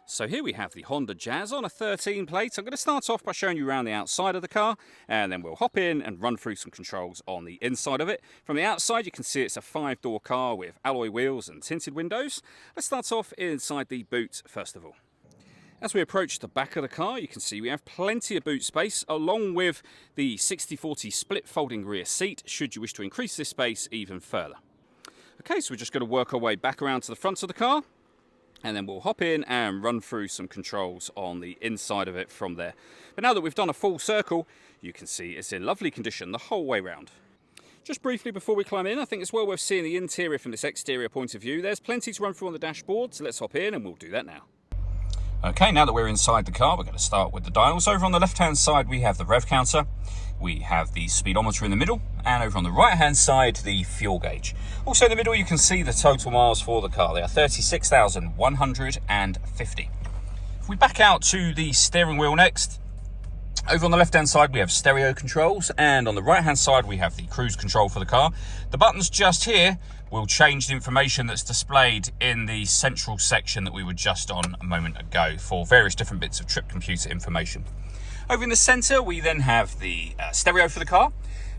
So here we have the Honda Jazz on a 13 plate. I'm going to start off by showing you around the outside of the car, and then we'll hop in and run through some controls on the inside of it. From the outside you can see it's a 5-door car with alloy wheels and tinted windows. Let's start off inside the boot first of all. As we approach the back of the car, you can see we have plenty of boot space, along with the 60/40 split folding rear seat, should you wish to increase this space even further. Okay, so we're just going to work our way back around to the front of the car, and then we'll hop in and run through some controls on the inside of it from there. But now that we've done a full circle, you can see it's in lovely condition the whole way round. Just briefly before we climb in, I think it's well worth seeing the interior from this exterior point of view. There's plenty to run through on the dashboard, so let's hop in and we'll do that now. Okay, now that we're inside the car, we're going to start with the dials. Over on the left-hand side, we have the rev counter. We have the speedometer in the middle, and over on the right-hand side, the fuel gauge. Also in the middle, you can see the total miles for the car. They are 36,150. If we back out to the steering wheel next, over on the left-hand side, we have stereo controls, and on the right-hand side, we have the cruise control for the car. The buttons just here will change the information that's displayed in the central section that we were just on a moment ago for various different bits of trip computer information. Over in the center, we then have the stereo for the car.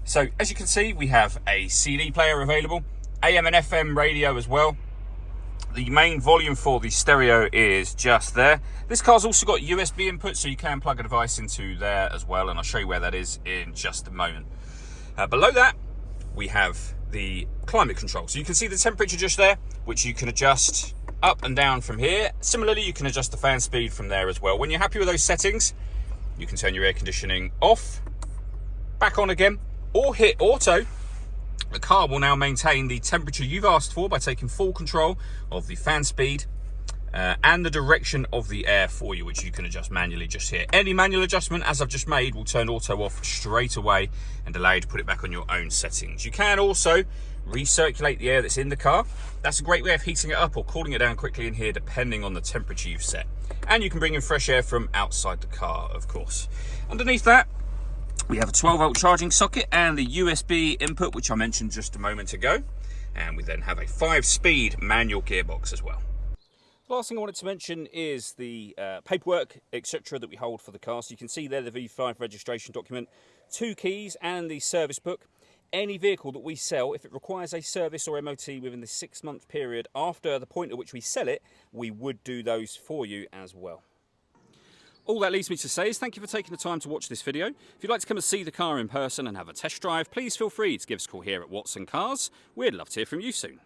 So as you can see, we have a CD player available, AM and FM radio as well. The main volume for the stereo is just there. This car's also got USB input, so you can plug a device into there as well, and I'll show you where that is in just a moment. Below that, we have the climate control. So you can see the temperature just there, which you can adjust up and down from here. Similarly, you can adjust the fan speed from there as well. When you're happy with those settings, you can turn your air conditioning off, back on again, or hit auto. The car will now maintain the temperature you've asked for by taking full control of the fan speed and the direction of the air for you, which you can adjust manually just here. Any manual adjustment, as I've just made, will turn auto off straight away and allow you to put it back on your own settings. You can also recirculate the air that's in the car. That's a great way of heating it up or cooling it down quickly in here, depending on the temperature you've set. And you can bring in fresh air from outside the car, of course. Underneath that, we have a 12-volt charging socket and the USB input, which I mentioned just a moment ago. And we then have a 5-speed manual gearbox as well. The last thing I wanted to mention is the paperwork, etc. that we hold for the car. So you can see there the V5 registration document, 2 keys and the service book. Any vehicle that we sell, if it requires a service or MOT within the 6-month period after the point at which we sell it, we would do those for you as well. All that leaves me to say is thank you for taking the time to watch this video. If you'd like to come and see the car in person and have a test drive, please feel free to give us a call here at Watson Cars. We'd love to hear from you soon.